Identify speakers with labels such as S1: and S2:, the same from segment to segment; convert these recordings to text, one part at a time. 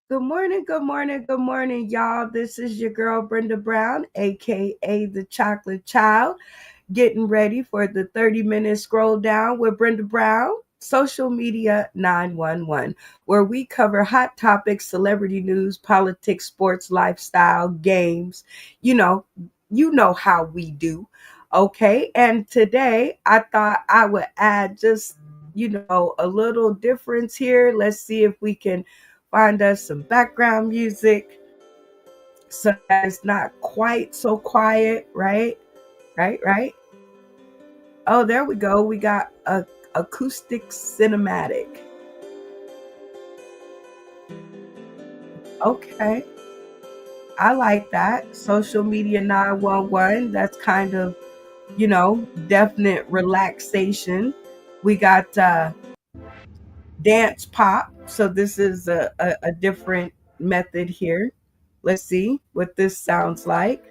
S1: Good morning, good morning, good morning, y'all. This is your girl Brenda Brown, aka the Chocolate Child, getting ready for the 30-minute scroll down with Brenda Brown, Social Media 911, where we cover hot topics, celebrity news, politics, sports, lifestyle, games. You know, you know how we do. Okay, and today I thought I would add just a little difference here. Let's see if we can find us some background music so that it's not quite so quiet, right? Right. Oh, there we go. We got a acoustic cinematic. Okay. I like that. Social media 911. That's kind of, definite relaxation. We got dance pop. So this is a different method here. Let's see what this sounds like.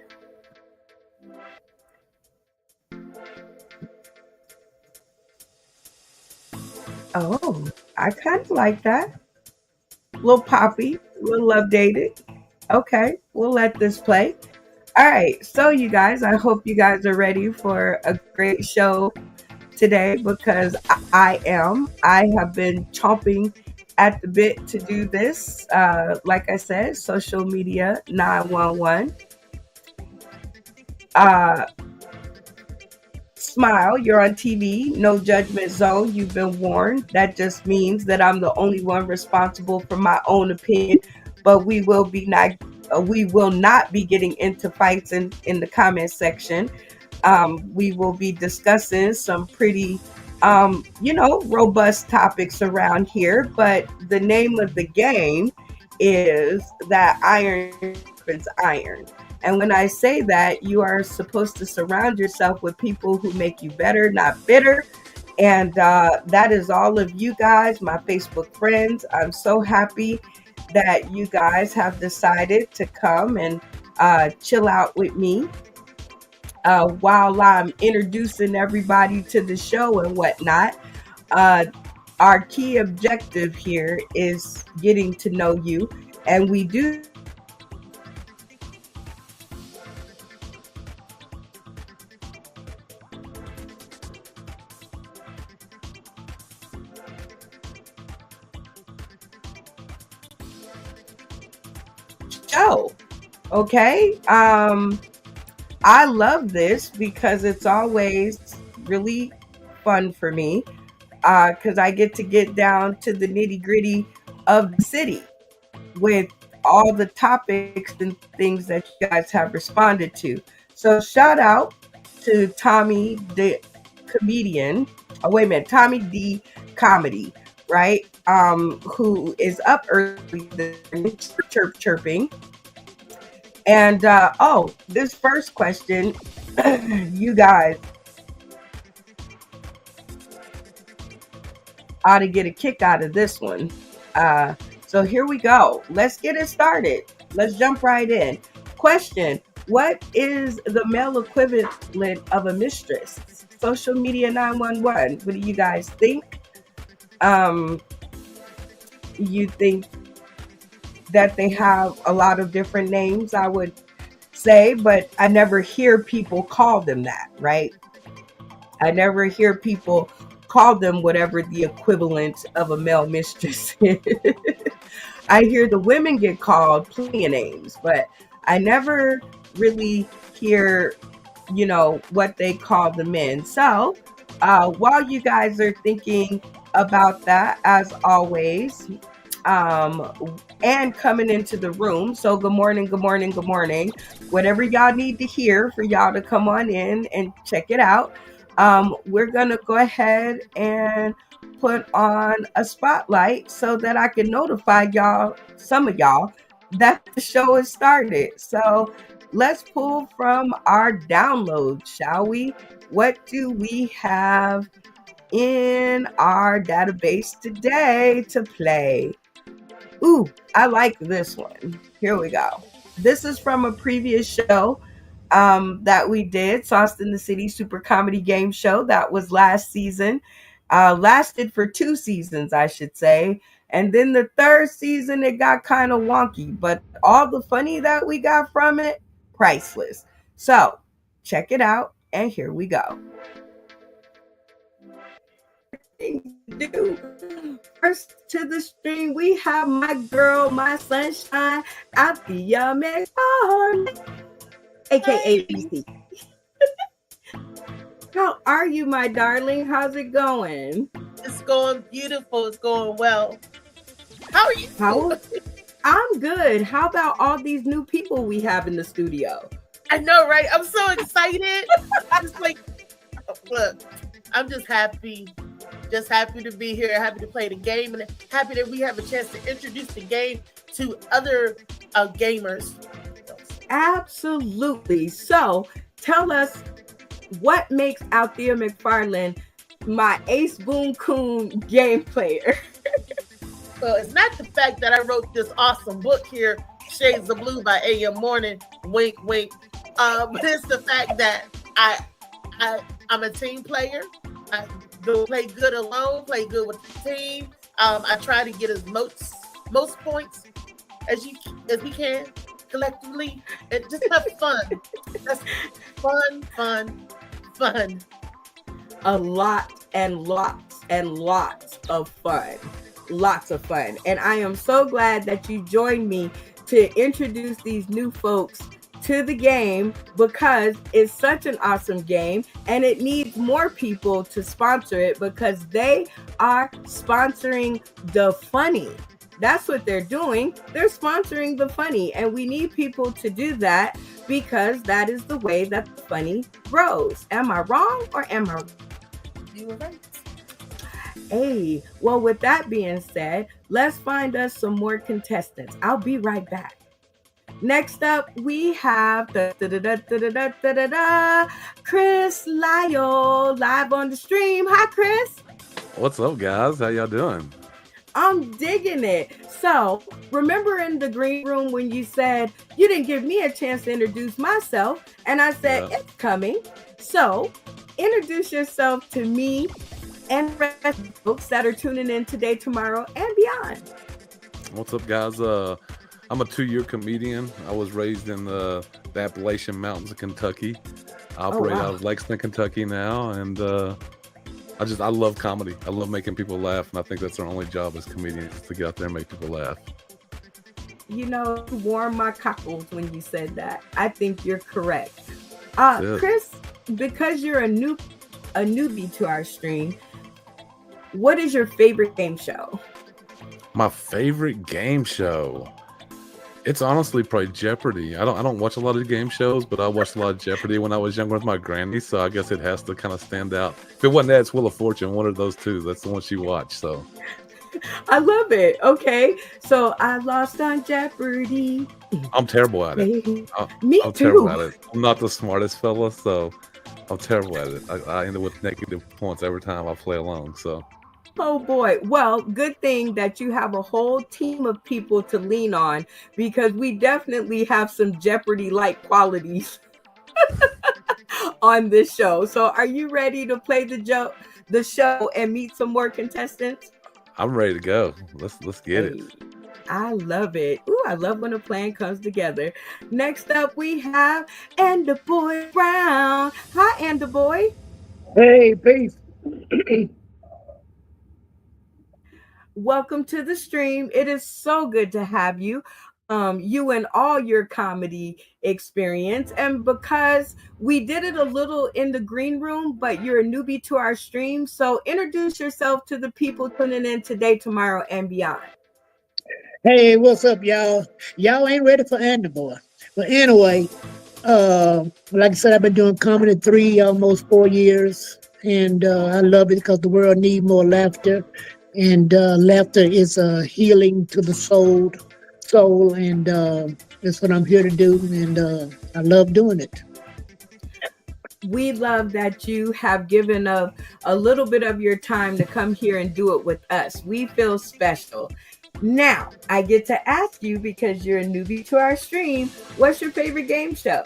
S1: Oh, I kind of like that. A little poppy, a little updated. Okay, we'll let this play. All right, so you guys, I hope you guys are ready for a great show today because I am. I have been chomping at the bit to do this. Like I said, social media 911. Uh, Smile, you're on TV, no judgment zone, you've been warned. That just means that I'm the only one responsible for my own opinion, but we will not be getting into fights in the comment section. We will be discussing some pretty robust topics around here, but the name of the game is that iron sharpens iron. And when I say that, you are supposed to surround yourself with people who make you better, not bitter. And that is all of you guys, my Facebook friends. I'm so happy that you guys have decided to come and chill out with me while I'm introducing everybody to the show and whatnot. Uh, our key objective here is getting to know you, and we do show. Okay. I love this because it's always really fun for me because I get down to the nitty gritty of the city with all the topics and things that you guys have responded to. So shout out to Tommy the comedian. Oh wait a minute, Tommy D comedy, right? Who is up early this morning, chirping. And this first question, you guys ought to get a kick out of this one. Uh, so here we go. Let's get it started. Let's jump right in. Question: what is the male equivalent of a mistress? Social media 911. What do you guys think? Um, you think that they have a lot of different names, I would say, but I never hear people call them that, right? I never hear people call them whatever the equivalent of a male mistress is. I hear the women get called plenty of names, but I never really hear, what they call the men. So while you guys are thinking about that, as always, and coming into the room. So good morning, good morning, good morning. Whatever y'all need to hear for y'all to come on in and check it out. We're gonna go ahead and put on a spotlight so that I can notify y'all, some of y'all, that the show has started. So let's pull from our download, shall we? What do we have in our database today to play? Ooh, I like this one. Here we go. This is from a previous show that we did, Sauced in the City Super Comedy Game Show. That was last season. Lasted for 2 seasons, I should say. And then the third season, it got kind of wonky, but all the funny that we got from it, priceless. So check it out, and here we go. Things to do. First to the stream, we have my girl, my sunshine, Althea McFarlane, aka ABC. How are you, my darling? How's it going?
S2: It's going beautiful. It's going well. How are you?
S1: I'm good. How about all these new people we have in the studio?
S2: I know, right? I'm so excited. Just like, look, I'm just happy. Just happy to be here. Happy to play the game, and happy that we have a chance to introduce the game to other gamers.
S1: Absolutely. So tell us what makes Althea McFarlane my Ace Boon Coon game player.
S2: So it's not the fact that I wrote this awesome book here, Shades of Blue by A.M. Morning, wink, wink. But it's the fact that I'm a team player. I don't play good alone, play good with the team. I try to get as most points as we can collectively, and just have fun. That's fun.
S1: A lot and lots and lots of fun. Lots of fun. And I am so glad that you joined me to introduce these new folks to the game, because it's such an awesome game and it needs more people to sponsor it, because they are sponsoring the funny. That's what they're doing. They're sponsoring the funny, and we need people to do that, because that is the way that the funny grows. Am I wrong or am I right?
S2: You were right.
S1: Hey, well, with that being said, let's find us some more contestants. I'll be right back. Next up, we have Chris Lyle live on the stream. Hi, Chris.
S3: What's up, guys? How y'all doing?
S1: I'm digging it. So, remember in the green room when you said you didn't give me a chance to introduce myself, and I said, It's coming. So, introduce yourself to me and the rest of the folks that are tuning in today, tomorrow, and beyond.
S3: What's up, guys? I'm a 2-year comedian. I was raised in the Appalachian Mountains of Kentucky. I operate out of Lexington, Kentucky now, and I love comedy. I love making people laugh, and I think that's our only job as comedians, to get out there and make people laugh.
S1: You know, you warmed my cockles when you said that. I think you're correct. Chris, because you're a newbie to our stream, what is your favorite game show?
S3: My favorite game show? It's honestly probably Jeopardy. I don't watch a lot of game shows, but I watched a lot of Jeopardy when I was younger with my granny, so I guess it has to kind of stand out. If it wasn't that, it's Wheel of Fortune, one of those two. That's the one she watched, so.
S1: I love it. Okay, so I lost on Jeopardy.
S3: I'm terrible at it.
S1: I'm
S3: terrible at it. I'm not the smartest fella, so I'm terrible at it. I end up with negative points every time I play alone, so.
S1: Oh boy. Well, good thing that you have a whole team of people to lean on, because we definitely have some Jeopardy-like qualities on this show. So are you ready to play the show and meet some more contestants?
S3: I'm ready to go. Let's get it.
S1: I love it. Ooh, I love when a plan comes together. Next up, we have Ender Boy Brown. Hi, Ender Boy.
S4: Hey, peace.
S1: Welcome to the stream. It is so good to have you. You and all your comedy experience. And because we did it a little in the green room, but you're a newbie to our stream, so introduce yourself to the people tuning in today, tomorrow, and beyond.
S4: Hey, what's up, y'all? Y'all ain't ready for Underboy. But anyway, like I said, I've been doing comedy almost 4 years, and I love it because the world needs more laughter, and laughter is healing to the soul, and that's what I'm here to do, and I love doing it.
S1: We love that you have given up a little bit of your time to come here and do it with us. We feel special. Now, I get to ask you, because you're a newbie to our stream, what's your favorite game show?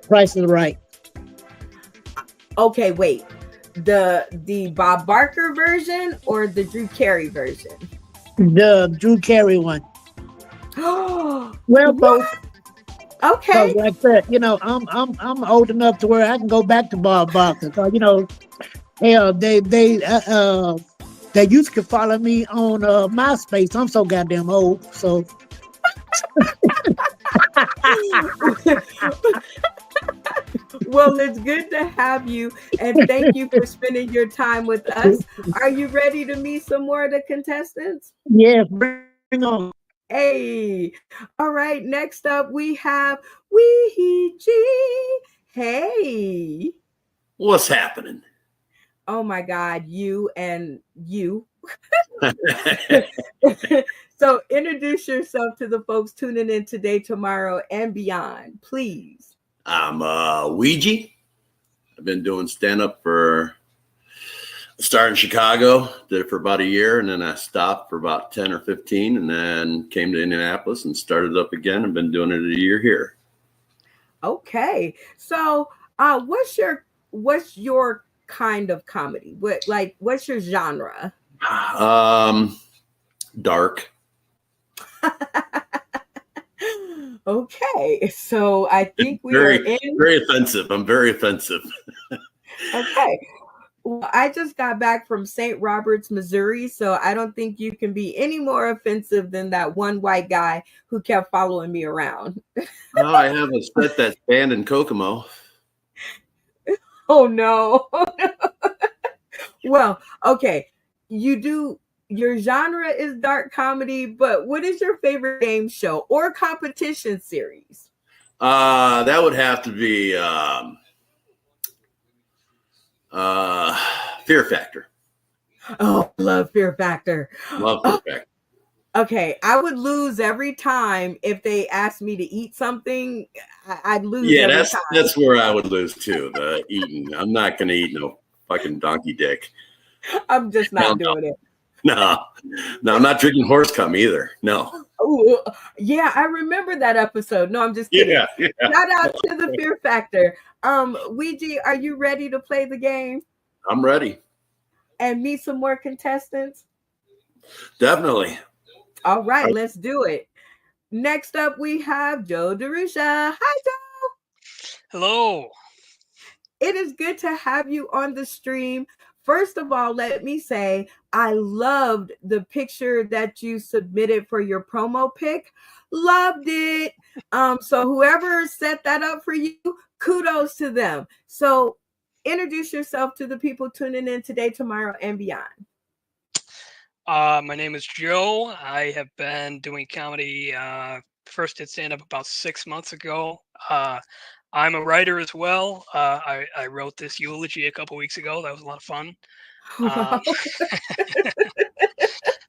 S4: Price is Right.
S1: Okay, wait. The Bob Barker version or the Drew Carey version?
S4: The Drew Carey one. Well, both.
S1: What?
S4: Because
S1: Okay.
S4: like I said, I'm old enough to where I can go back to Bob Barker. Cause hell, they used to follow me on MySpace. I'm so goddamn old. So
S1: Well, it's good to have you, and thank you for spending your time with us. Are you ready to meet some more of the contestants?
S4: yeah, bring on.
S1: Hey, all right. Next up, we have Ouija. Hey.
S5: What's happening?
S1: Oh my God, you and you.
S5: I'm
S1: So introduce yourself to the folks tuning in today, tomorrow, and beyond, please.
S5: Ouija. I've been doing stand up for started in Chicago, did it for about a year, and then I stopped for about 10 or 15, and then came to Indianapolis and started up again and been doing it a year here.
S1: Okay. So what's your kind of comedy? What's your genre?
S5: Dark.
S1: Okay. So I think we are
S5: Very,
S1: in.
S5: very offensive. I'm very offensive.
S1: Okay. Well, I just got back from St. Roberts, Missouri, so I don't think you can be any more offensive than that one white guy who kept following me around.
S5: Oh, I have a set that's banned in Kokomo.
S1: Oh no. Well, okay. You do your genre is dark comedy, but what is your favorite game show or competition series?
S5: That would have to be Fear Factor.
S1: Oh, I love Fear Factor.
S5: Love Fear
S1: Oh,
S5: Factor.
S1: okay, I would lose every time if they asked me to eat something. I'd lose
S5: Yeah,
S1: every
S5: that's
S1: time.
S5: that's where I would lose too. The eating. I'm not going to eat no fucking donkey dick.
S1: I'm just
S5: Hell
S1: not
S5: no.
S1: doing it.
S5: No, no, I'm not drinking horse cum either. No.
S1: Oh, yeah, I remember that episode. No, I'm just kidding.
S5: Yeah.
S1: Shout out to the Fear Factor. Ouija, are you ready to play the game
S5: I'm ready.
S1: and meet some more contestants?
S5: Definitely.
S1: All right, let's do it. Next up, we have Joe Darusha. Hi, Joe.
S6: Hello.
S1: It is good to have you on the stream. First of all, let me say I loved the picture that you submitted for your promo pic. Loved it. So whoever set that up for you, kudos to them. So introduce yourself to the people tuning in today, tomorrow, and beyond.
S6: My name is Joe. I have been doing comedy. First did stand up about 6 months ago. I'm a writer as well. I wrote this eulogy a couple weeks ago. That was a lot of fun.
S1: Wow.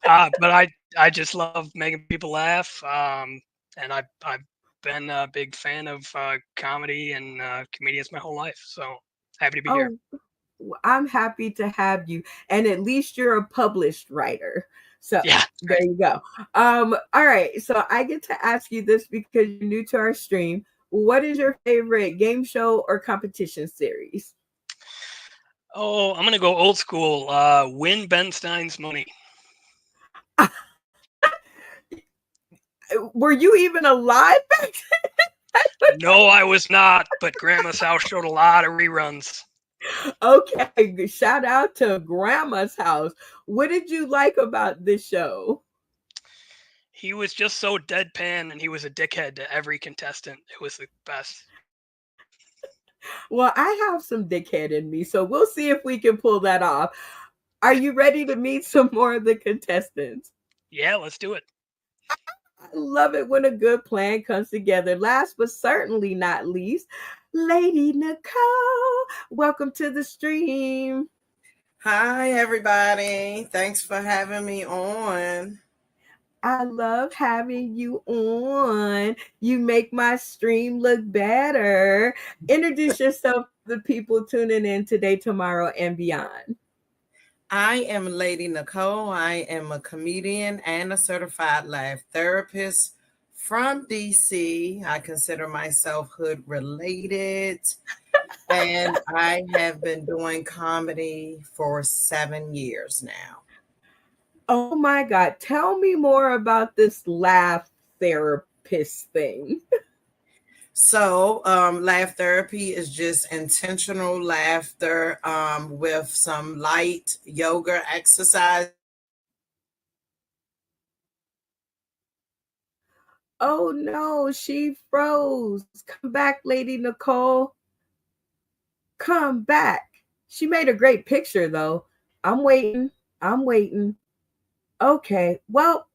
S6: But I just love making people laugh. And I've been a big fan of comedy and comedians my whole life. So happy to be here.
S1: Oh, I'm happy to have you. And at least you're a published writer. So
S6: Yeah.
S1: there you go. All right. So I get to ask you this because you're new to our stream. What is your favorite game show or competition series?
S6: Oh, I'm gonna go old school. Win Ben Stein's money.
S1: Were you even alive back then?
S6: No, I was not, but Grandma's house showed a lot of reruns.
S1: Okay, shout out to Grandma's house. What did you like about this show?
S6: He was just so deadpan and he was a dickhead to every contestant. It was the best.
S1: Well, I have some dickhead in me, so we'll see if we can pull that off. Are you ready to meet some more of the contestants?
S6: Yeah, let's do it.
S1: I love it when a good plan comes together. Last but certainly not least, Lady Nicole. Welcome to the stream.
S7: Hi, everybody. Thanks for having me on.
S1: I love having you on. You make my stream look better. Introduce yourself to the people tuning in today, tomorrow, and beyond.
S7: I am Lady Nicole. I am a comedian and a certified life therapist from DC. I consider myself hood related. And I have been doing comedy for 7 years now.
S1: Oh my God. Tell me more about this laugh therapist thing.
S7: So, laugh therapy is just intentional laughter with some light yoga exercise.
S1: Oh no, she froze. Come back, Lady Nicole. Come back. She made a great picture though. I'm waiting. I'm waiting. Okay. Well,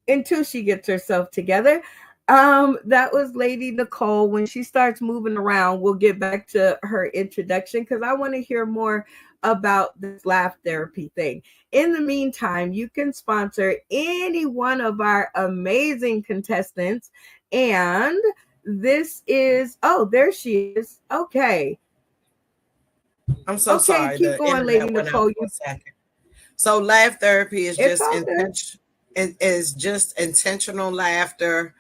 S1: until she gets herself together. That was Lady Nicole. When she starts moving around, we'll get back to her introduction because I want to hear more about this laugh therapy thing. In the meantime, you can sponsor any one of our amazing contestants. And this is, oh, there she is. Okay.
S7: I'm so
S1: Okay,
S7: sorry,
S1: keep
S7: the
S1: going, Lady
S7: internet went out
S1: Nicole.
S7: for a second. So, laugh therapy is
S1: It's
S7: just
S1: all good.
S7: intentional laughter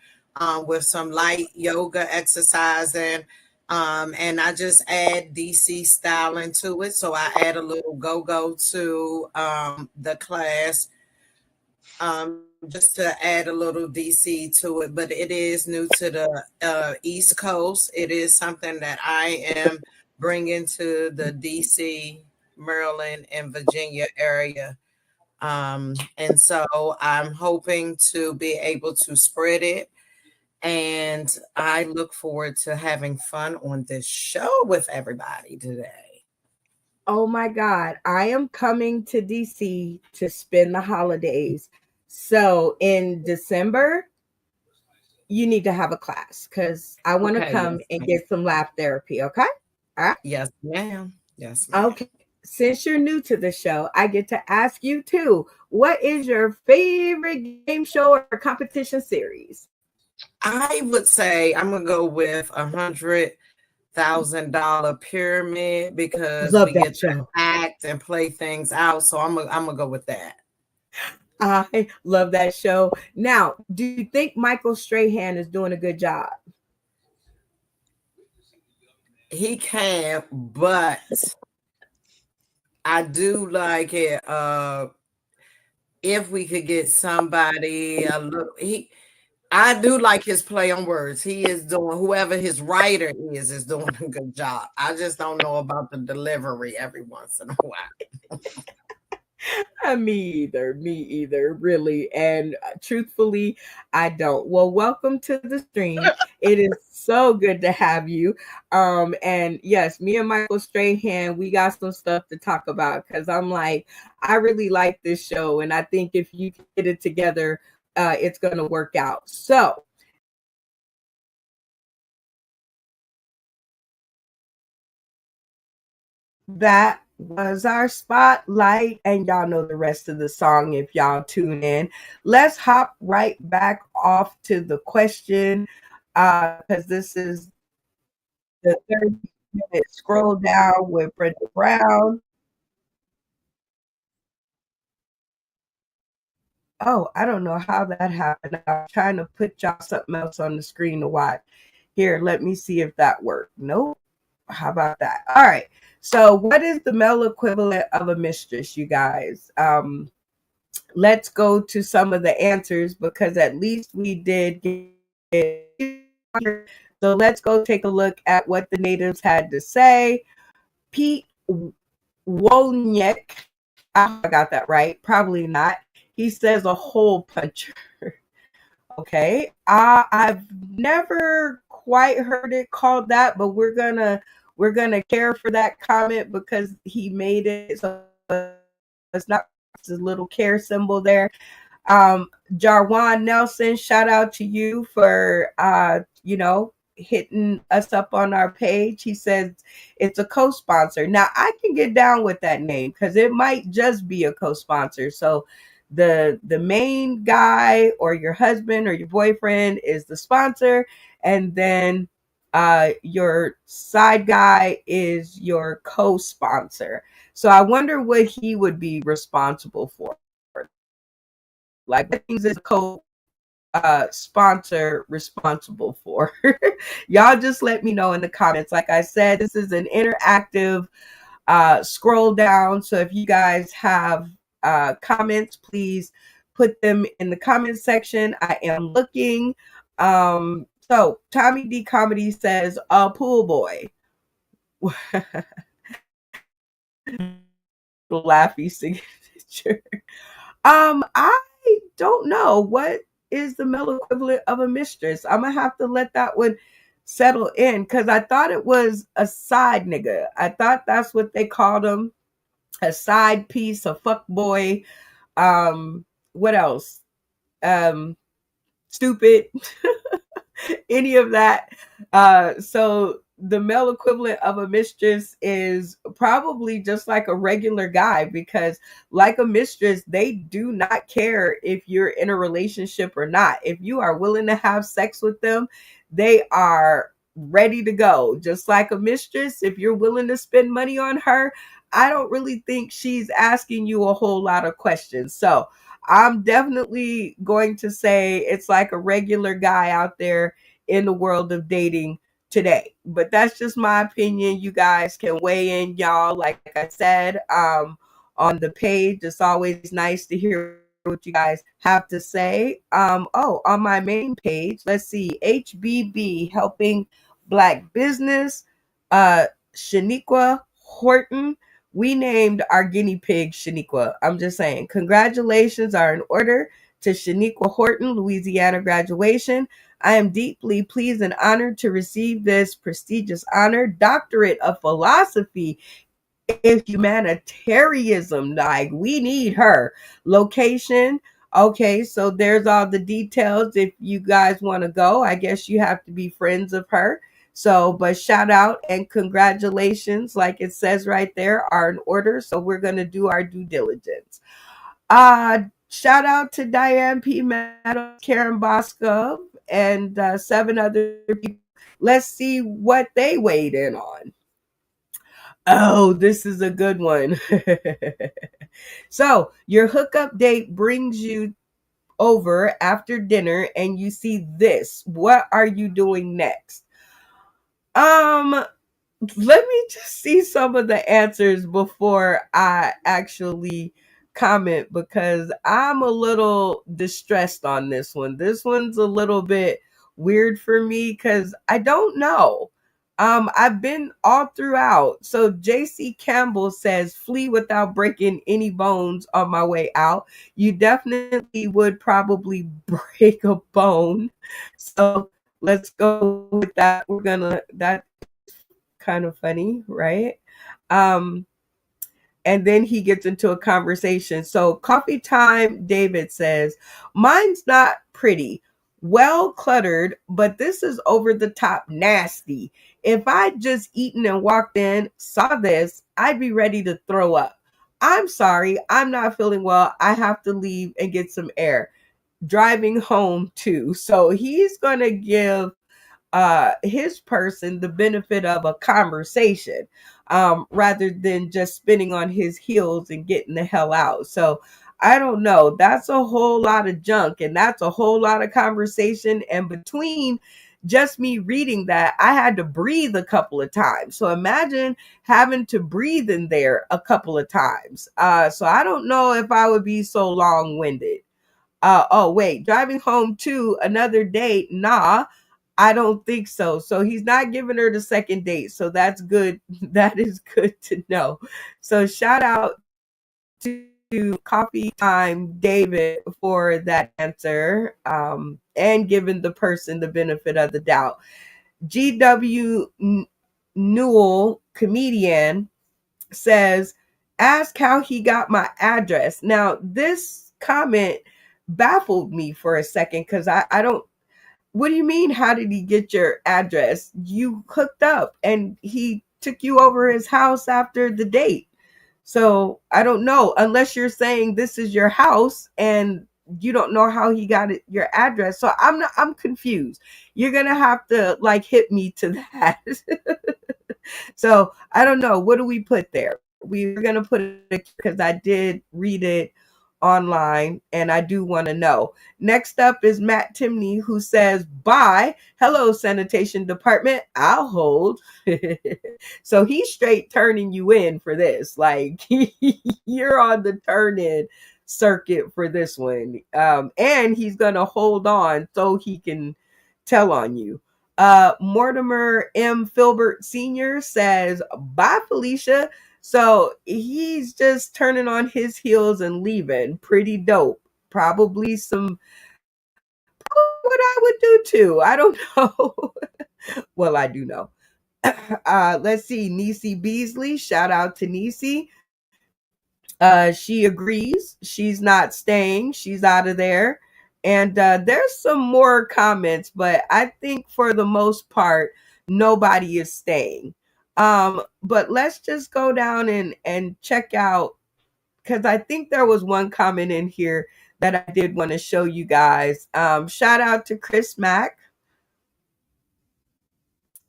S7: with some light yoga exercising. And I just add DC style into it. So I add a little go-go to the class just to add a little DC to it. But it is new to the East Coast. It is something that I am bringing to the DC, Maryland, and Virginia area. And so I'm hoping to be able to spread it. And I look forward to having fun on this show with everybody today.
S1: Oh my God, I am coming to DC to spend the holidays. So in December, you need to have a class because I want to
S7: Okay,
S1: come
S7: yes,
S1: and
S7: ma'am.
S1: get some laugh therapy. Okay. All right.
S7: Yes, ma'am. Yes, ma'am.
S1: Okay. Since you're new to the show, I get to ask you too, what is your favorite game show or competition series?
S7: I would say I'm gonna go with $100,000 pyramid because
S1: Love
S7: we
S1: that
S7: get to
S1: show.
S7: act and play things out. So I'm gonna go with that.
S1: I love that show. Now, do you think Michael Strahan is doing a good job?
S7: He can, but I do like it. If we could get somebody a little, I do like his play on words. He is doing whoever his writer is doing a good job. I just don't know about the delivery every once in a while.
S1: Me either. Me either, really. And truthfully, I don't. Well, welcome to the stream. It is so good to have you. And yes, me and Michael Strahan, we got some stuff to talk about because I'm like, I really like this show, and I think if you get it together, it's gonna work out. So that was our spotlight, and y'all know the rest of the song if y'all tune in. Let's hop right back off to the question because this is the 30-minute scroll down with Brenda Brown. Oh, I don't know how that happened. I'm trying to put y'all something else on the screen to watch. Here, let me see if that worked. Nope. How about that? All right. So, what is the male equivalent of a mistress, you guys? Let's go to some of the answers because at least we did get. So let's go take a look at what the natives had to say. Pete Wolnick, I got that right. Probably not. He says a hole puncher. Okay. I've never quite heard it called that, but we're gonna care for that comment because he made it so it's not a little care symbol there. Jarwan Nelson, shout out to you for hitting us up on our page. He says it's a co-sponsor. Now I can get down with that name because it might just be a co-sponsor. So the main guy or your husband or your boyfriend is the sponsor, and then your side guy is your co-sponsor. So I wonder what he would be responsible for. Like what things is co sponsor responsible for. Y'all just let me know in the comments. Like I said, this is an interactive scroll down. So if you guys have comments, please put them in the comment section. I am looking. So Tommy D Comedy says, pool boy. Laughy signature. I don't know what is the male equivalent of a mistress. I'm gonna have to let that one settle in because I thought it was a side nigga. I thought that's what they called him, a side piece, a fuck boy. What else? Stupid. Any of that. So the male equivalent of a mistress is probably just like a regular guy because, like a mistress, they do not care if you're in a relationship or not. If you are willing to have sex with them, they are ready to go. Just like a mistress, if you're willing to spend money on her, I don't really think she's asking you a whole lot of questions. So I'm definitely going to say it's like a regular guy out there in the world of dating today. But that's just my opinion. You guys can weigh in, y'all. Like I said, on the page, it's always nice to hear what you guys have to say. On my main page, let's see, HBB helping Black business, Shaniqua Horton. We named our guinea pig Shaniqua. I'm just saying, congratulations are in order to Shaniqua Horton, Louisiana graduation. I am deeply pleased and honored to receive this prestigious honor, Doctorate of Philosophy in Humanitarianism. Like, we need her. Location. Okay, so there's all the details. If you guys want to go, I guess you have to be friends of her. So, but shout out and congratulations, like it says right there, are in order. So we're gonna do our due diligence. Shout out to Diane P. Meadows, Karen Bosco, and 7 other people. Let's see what they weighed in on. Oh, this is a good one. So, your hookup date brings you over after dinner and you see this. What are you doing next? Um, Let me just see some of the answers before I actually comment because I'm a little distressed on this one. This one's a little bit weird for me because I don't know. I've been all throughout. So JC Campbell says, flee without breaking any bones on my way out. You definitely would probably break a bone. So let's go with that. That kind of funny, right? Um, and then he gets into a conversation. So, coffee time, David says, mine's not pretty, well cluttered, but this is over the top nasty. If I'd just eaten and walked in, saw this, I'd be ready to throw up. I'm sorry, I'm not feeling well. I have to leave and get some air. Driving home too. So, he's going to give his person the benefit of a conversation rather than just spinning on his heels and getting the hell out. So I don't know. That's a whole lot of junk and that's a whole lot of conversation. And between just me reading that, I had to breathe a couple of times. So imagine having to breathe in there a couple of times. So I don't know if I would be so long winded. Oh, wait, driving home to another date? Nah, I don't think so. So he's not giving her the second date. So that's good. That is good to know. So shout out to Coffee Time David for that answer and giving the person the benefit of the doubt. GW Newell, comedian, says, ask how he got my address. Now, this comment baffled me for a second because I don't, what do you mean? How did he get your address? You hooked up and he took you over his house after the date. So I don't know, unless you're saying this is your house and you don't know how he got it, your address. So I'm confused. You're going to have to like hit me to that. So I don't know. What do we put there? We're going to put it because I did read it online, and I do want to know. Next up is Matt Timney, who says, bye. Hello, sanitation department. I'll hold. So he's straight turning you in for this. Like, you're on the turn in circuit for this one. And he's going to hold on so he can tell on you. Mortimer M. Filbert Sr. says, bye, Felicia. So he's just turning on his heels and leaving. Pretty dope. Probably what I would do too. I don't know. Well, I do know. Let's see. Nisi Beasley. Shout out to Nisi. She agrees. She's not staying. She's out of there. And there's some more comments, but I think for the most part, nobody is staying. But let's just go down and check out, because I think there was one comment in here that I did want to show you guys. Shout out to Chris Mack.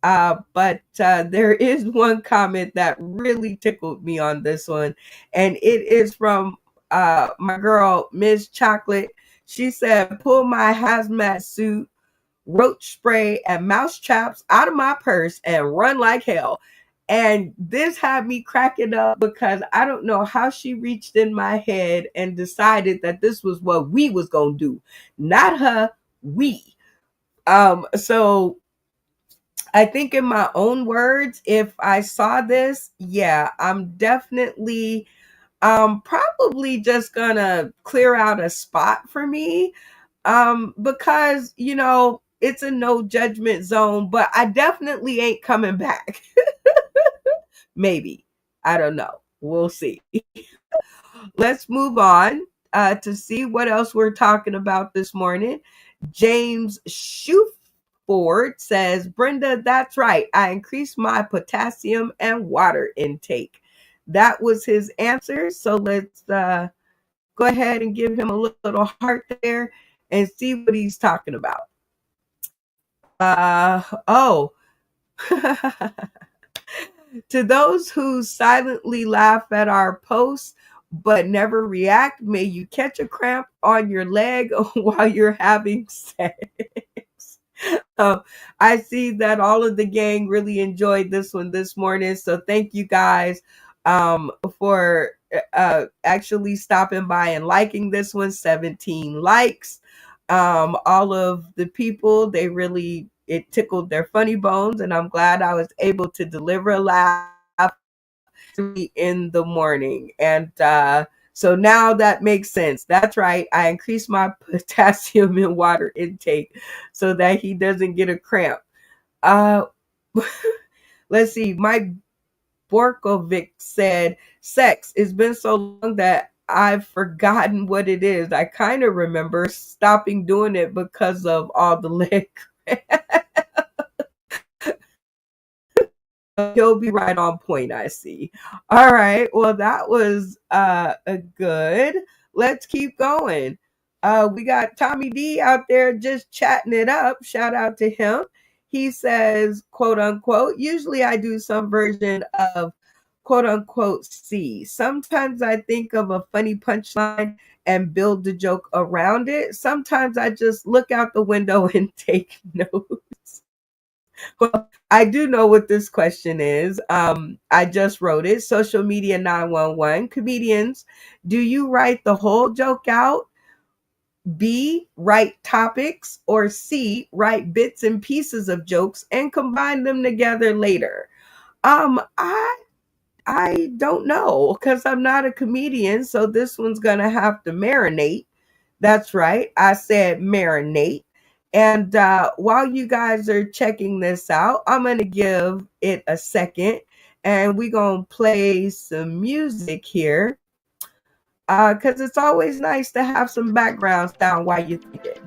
S1: But there is one comment that really tickled me on this one, and it is from my girl, Ms. Chocolate. She said, pull my hazmat suit, roach spray, and mouse traps out of my purse and run like hell. And this had me cracking up because I don't know how she reached in my head and decided that this was what we was going to do. Not her, we. So I think in my own words, if I saw this, yeah, I'm definitely probably just gonna clear out a spot for me. Because it's a no judgment zone, but I definitely ain't coming back. Maybe. I don't know. We'll see. Let's move on to see what else we're talking about this morning. James Shuford says, Brenda, that's right. I increased my potassium and water intake. That was his answer. So let's go ahead and give him a little heart there and see what he's talking about. Oh. To those who silently laugh at our posts but never react, may you catch a cramp on your leg while you're having sex. I see that all of the gang really enjoyed this one this morning. So thank you guys for actually stopping by and liking this one. 17 likes. All of the people, it tickled their funny bones, and I'm glad I was able to deliver a laugh in the morning. And so now that makes sense. That's right. I increased my potassium and water intake so that he doesn't get a cramp. Uh, let's see. Mike Borkovic said, sex. It's been so long that I've forgotten what it is. I kind of remember stopping doing it because of all the leg cramps. He'll be right on point, I see. All right. Well, that was a good. Let's keep going. We got Tommy D out there just chatting it up. Shout out to him. He says, quote unquote, usually I do some version of quote unquote C. Sometimes I think of a funny punchline and build the joke around it. Sometimes I just look out the window and take notes. Well, I do know what this question is. I just wrote it. Social media 911. Comedians, do you write the whole joke out? B, write topics? Or C, write bits and pieces of jokes and combine them together later? I don't know, because I'm not a comedian, so this one's gonna have to marinate. That's right. I said marinate. And while you guys are checking this out, I'm going to give it a second and we're going to play some music here because it's always nice to have some background sound while you're thinking.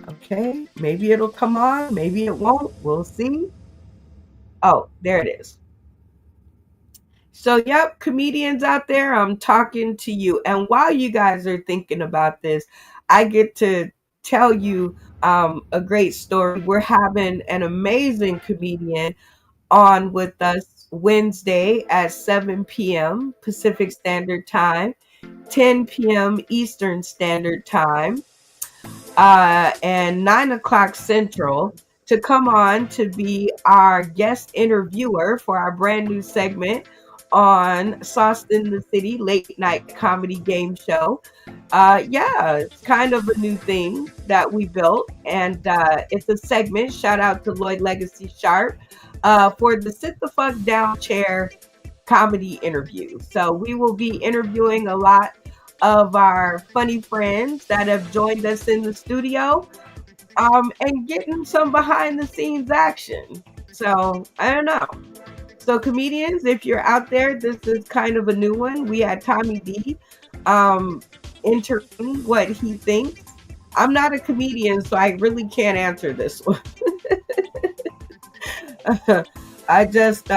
S1: Okay, maybe it'll come on, maybe it won't. We'll see. Oh, there it is. So, yep, comedians out there, I'm talking to you. And while you guys are thinking about this, I get to tell you a great story. We're having an amazing comedian on with us Wednesday at 7 p.m. Pacific Standard Time, 10 p.m. Eastern Standard Time, and 9 o'clock Central to come on to be our guest interviewer for our brand new segment on Sauce in the City late night comedy game show. Yeah, it's kind of a new thing that we built, and it's a segment. Shout out to Lloyd Legacy Sharp for the Sit the Fuck Down Chair comedy interview. So we will be interviewing a lot of our funny friends that have joined us in the studio, and getting some behind the scenes action. So I don't know. So comedians, if you're out there, this is kind of a new one. We had Tommy D entering what he thinks. I'm not a comedian, so I really can't answer this one. I just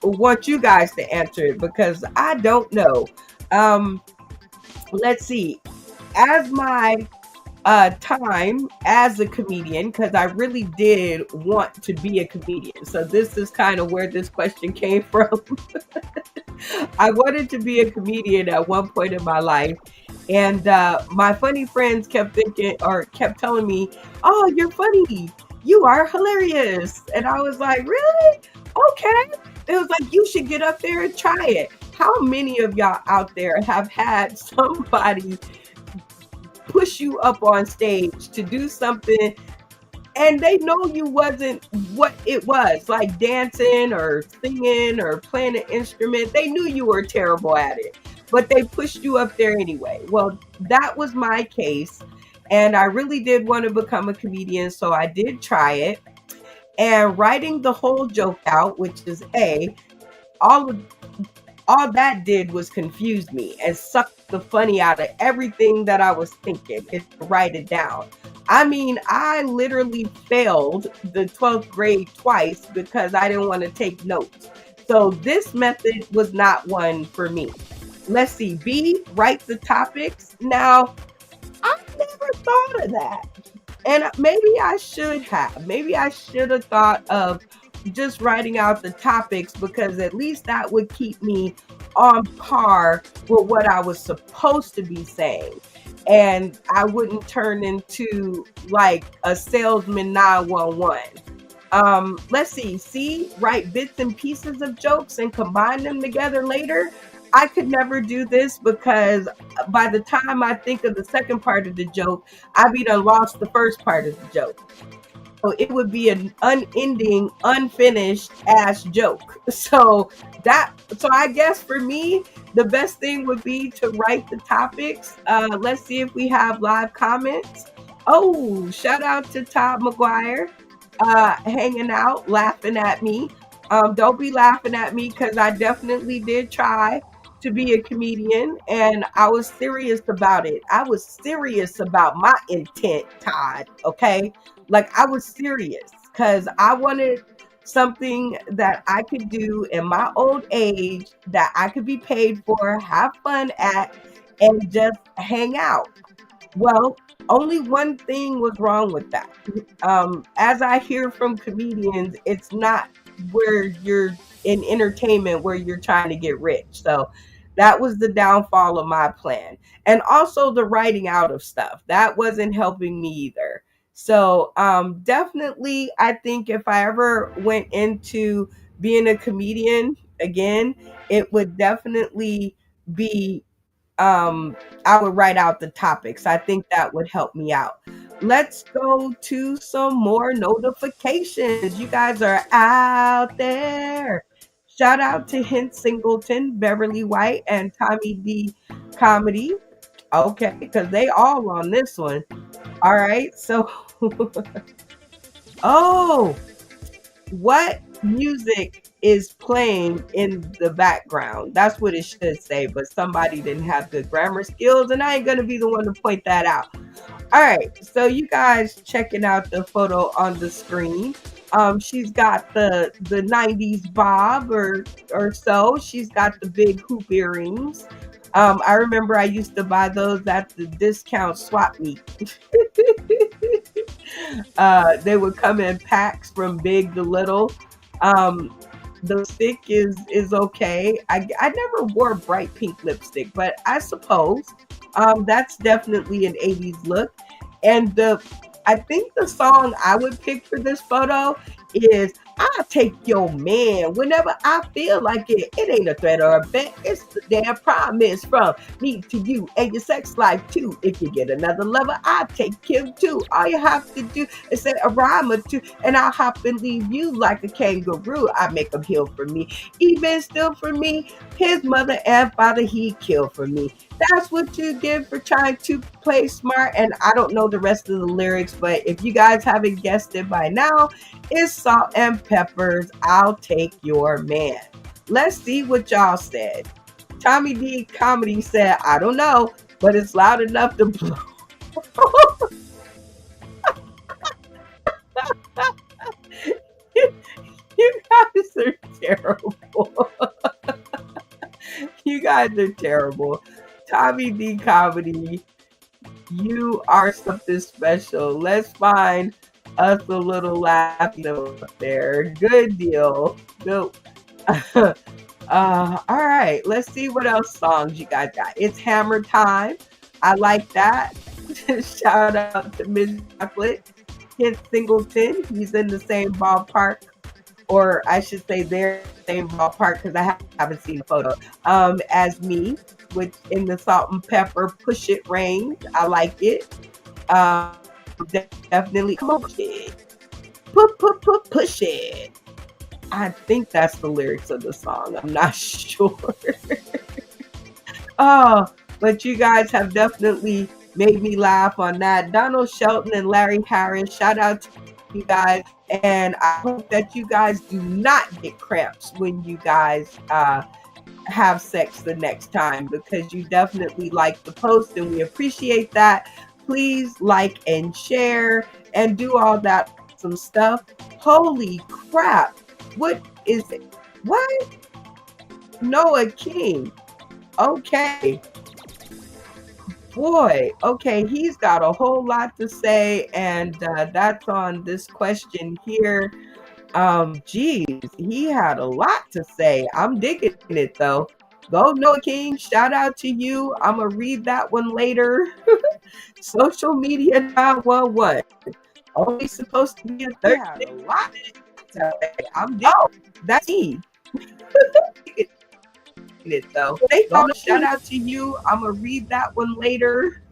S1: want you guys to answer it because I don't know. Let's see. As my time as a comedian, because I really did want to be a comedian. So this is kind of where this question came from. I wanted to be a comedian at one point in my life. And my funny friends kept thinking or kept telling me, "Oh, you're funny. You are hilarious." And I was like, "Really? Okay." It was like, "You should get up there and try it." How many of y'all out there have had somebody push you up on stage to do something and they know you wasn't what it was, like dancing or singing or playing an instrument? They knew you were terrible at it, but they pushed you up there anyway. Well, that was my case, and I really did want to become a comedian, so I did try it. And writing the whole joke out, which is all of all that did was confuse me and suck the funny out of everything that I was thinking and write it down. I mean, I literally failed the 12th grade twice because I didn't want to take notes. So this method was not one for me. Let's see. B, write the topics. Now, I never thought of that. And maybe I should have. Maybe I should have thought of just writing out the topics, because at least that would keep me on par with what I was supposed to be saying. And I wouldn't turn into like a salesman 911. Let's see. C, write bits and pieces of jokes and combine them together later. I could never do this because by the time I think of the second part of the joke, I've either lost the first part of the joke. So it would be an unending, unfinished ass joke. So I guess for me, the best thing would be to write the topics. Let's see if we have live comments. Oh, shout out to Todd McGuire, hanging out, laughing at me. Don't be laughing at me because I definitely did try to be a comedian, and I was serious about it. I was serious about my intent, Todd. Okay. Like I was serious because I wanted something that I could do in my old age that I could be paid for, have fun at, and just hang out. Well, only one thing was wrong with that. As I hear from comedians, it's not where you're in entertainment where you're trying to get rich. So that was the downfall of my plan. And also the writing out of stuff. That wasn't helping me either. So definitely, I think if I ever went into being a comedian again, it would definitely be I would write out the topics. I think that would help me out. Let's go to some more notifications. You guys are out there. Shout out to Hint Singleton, Beverly White, and Tommy D Comedy. Okay, because they all on this one. All right, so oh, what music is playing in the background? That's what it should say, but somebody didn't have good grammar skills, and I ain't gonna be the one to point that out. All right, so you guys checking out the photo on the screen. She's got the 90s bob or so. She's got the big hoop earrings. I remember I used to buy those at the discount swap meet. They would come in packs from big to little. The stick is okay. I never wore bright pink lipstick, but I suppose that's definitely an 80s look. And I think the song I would pick for this photo is "I'll take your man whenever I feel like it. It ain't a threat or a bet. It's the damn promise from me to you and your sex life too. If you get another lover, I'll take him too. All you have to do is say a rhyme or two, and I'll hop and leave you like a kangaroo. I make him heal for me, even still for me. His mother and father he killed for me. That's what you get for trying to play smart." And I don't know the rest of the lyrics, but if you guys haven't guessed it by now, it's Salt and Peppers, "I'll Take Your Man." Let's see what y'all said. Tommy D Comedy said, "I don't know, but it's loud enough to blow." You guys are terrible. You guys are terrible. Tommy D Comedy, you are something special. Let's find us a little laughing up there. Good deal. Good. All right. Let's see what else songs you guys got. It's Hammer Time. I like that. Shout out to Miss Chocolate. Kent Singleton. He's in the same ballpark, or I should say they're in the same ballpark because I haven't seen the photo. As me, which in the Salt and Pepper Push It range. I like it. Definitely come on, push it. Push it. I think that's the lyrics of the song. I'm not sure. Oh, but you guys have definitely made me laugh on that. Donald Shelton and Larry Harris, shout out to you guys. And I hope that you guys do not get cramps when you guys have sex the next time, because you definitely like the post and we appreciate that. Please like and share and do all that some stuff. Holy crap. What is it? What? Noah King. Okay. Boy, okay, he's got a whole lot to say, and that's on this question here. Geez, he had a lot to say. I'm digging it though. Go Noah King, shout out to you. I'm gonna read that one later. Social media 911. Only supposed to be a third. A lot to say. I'm digging. That's me. It though. Shout out to you. I'm gonna read that one later.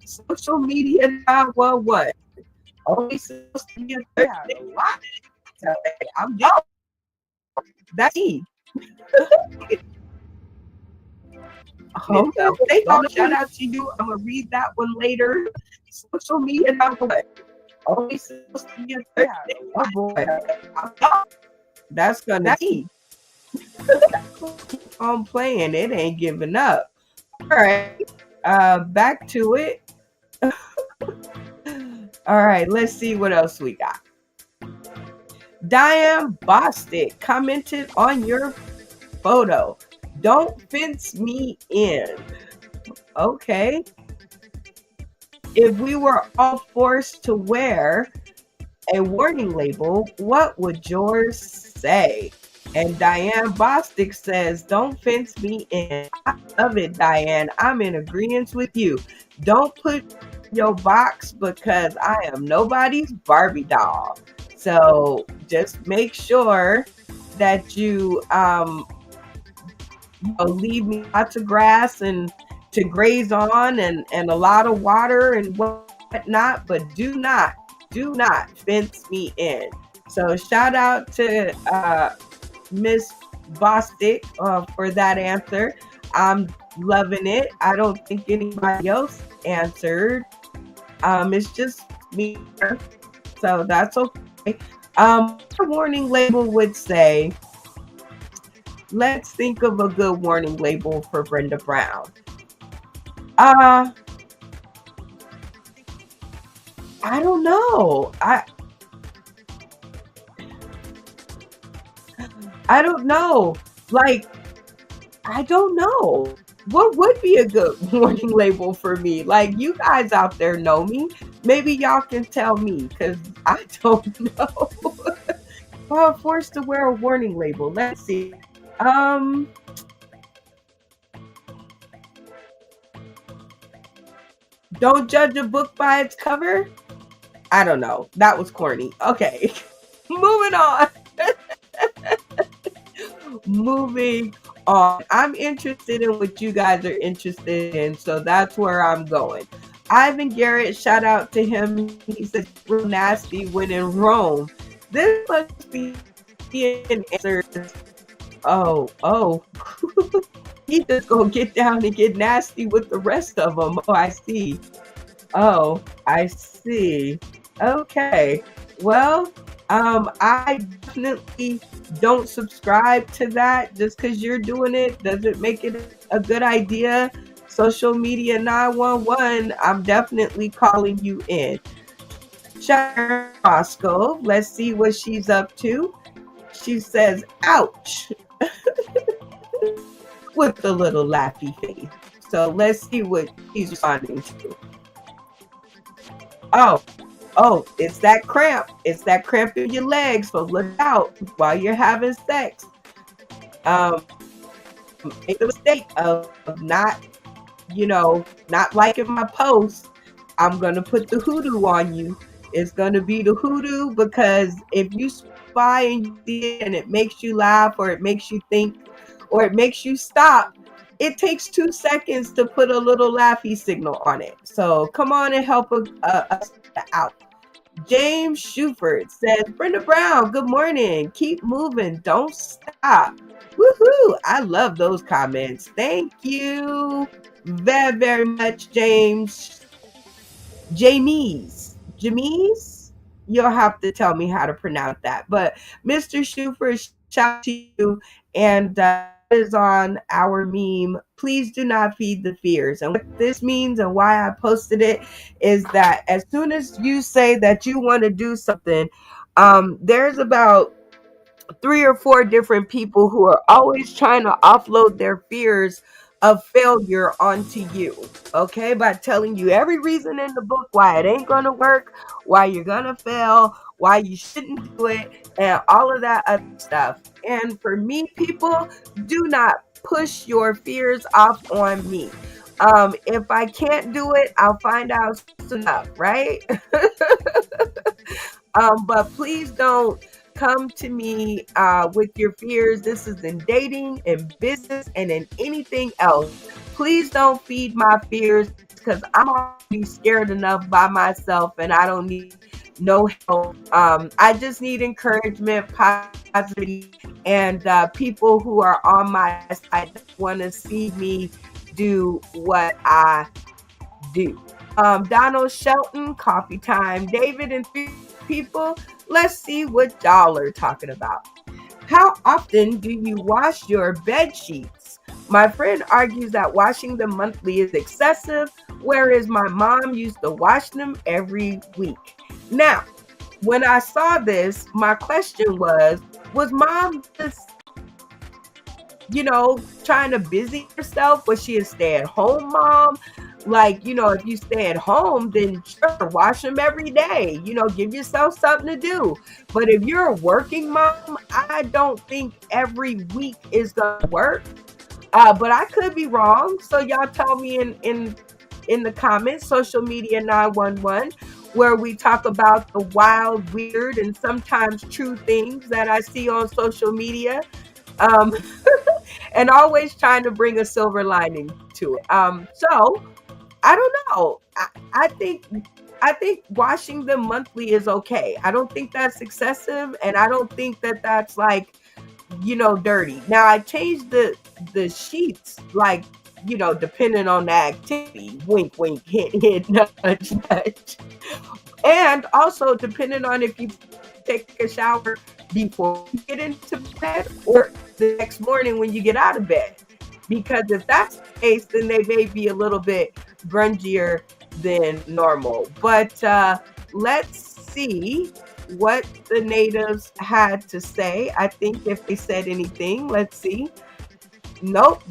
S1: Social media 911. Only supposed to be a third. A lot to say. I'm digging. That's me. Okay. Shout out to you. I'm gonna read that one later. Social media 911. Only supposed to be a third. Oh boy. That's gonna be. Keep on playing. It ain't giving up. All right. Back to it. All right. Let's see what else we got. Diane Bostic commented on your photo. Don't fence me in. Okay. If we were all forced to wear a warning label, what would yours say? And Diane Bostic says, don't fence me in. I love it, Diane. I'm in agreement with you. Don't put your box because I am nobody's Barbie doll. So just make sure that you leave me lots of grass and to graze on and a lot of water and whatnot, but do not fence me in. So shout out to Miss Bostic for that answer. I'm loving it. I don't think anybody else answered. It's just me. So that's okay. A warning label would say, let's think of a good warning label for Brenda Brown. I don't know. I don't know. Like, I don't know. What would be a good warning label for me? Like, you guys out there know me. Maybe y'all can tell me because I don't know. Well, forced to wear a warning label. Let's see. Um, don't judge a book by its cover. I don't know. That was corny. Okay. Moving on. Moving on. I'm interested in what you guys are interested in, so that's where I'm going. Ivan Garrett, shout out to him. He said real nasty when in Rome. This must be an answer. Oh. He just gonna get down and get nasty with the rest of them. Oh, I see. Oh, I see. Okay. Well, I definitely don't subscribe to that. Just because you're doing it doesn't make it a good idea. Social media 911, I'm definitely calling you in. Sharon Roscoe, let's see what she's up to. She says, ouch, with a little laughy face. So let's see what he's responding to. Oh, it's that cramp. It's that cramp in your legs. So look out while you're having sex. Make the mistake of not, not liking my post. I'm gonna put the hoodoo on you. It's gonna be the hoodoo because if you spy and you see it and it makes you laugh or it makes you think or it makes you stop, it takes 2 seconds to put a little laughy signal on it. So come on and help us out. James Shuford says, Brenda Brown, good morning. Keep moving. Don't stop. Woohoo. I love those comments. Thank you very, very much, James. Jamies. You'll have to tell me how to pronounce that. But Mr. Shuford, shout out to you. And is on our meme. Please do not feed the fears. And what this means and why I posted it is that as soon as you say that you want to do something, there's about 3 or 4 different people who are always trying to offload their fears of failure onto you, okay, by telling you every reason in the book why it ain't gonna work, why you're gonna fail, why you shouldn't do it, and all of that other stuff. And for me, people, do not push your fears off on me. If I can't do it, I'll find out soon enough, right? But please don't come to me with your fears. This is in dating, in business, and in anything else. Please don't feed my fears because I'm already scared enough by myself and I don't need no help. I just need encouragement, positivity, and people who are on my side want to see me do what I do. Donald Shelton, coffee time. David and 3 people. Let's see what y'all are talking about. How often do you wash your bed sheets? My friend argues that washing them monthly is excessive, whereas my mom used to wash them every week. Now, when I saw this, my question was mom just, trying to busy herself? Was she a stay-at-home mom? Like, if you stay at home, then sure, wash them every day. Give yourself something to do. But if you're a working mom, I don't think every week is gonna work. But I could be wrong. So y'all tell me in the comments, social media 911, where we talk about the wild, weird, and sometimes true things that I see on social media. Um, and always trying to bring a silver lining to it. So I don't know. I think washing them monthly is okay. I don't think that's excessive, and I don't think that that's like, dirty. Now I changed the sheets, like, depending on the activity. Wink, wink, hint, hint, nudge, nudge. And also depending on if you take a shower before you get into bed or the next morning when you get out of bed. Because if that's the case, then they may be a little bit grungier than normal. But let's see what the natives had to say. I think if they said anything, let's see. Nope,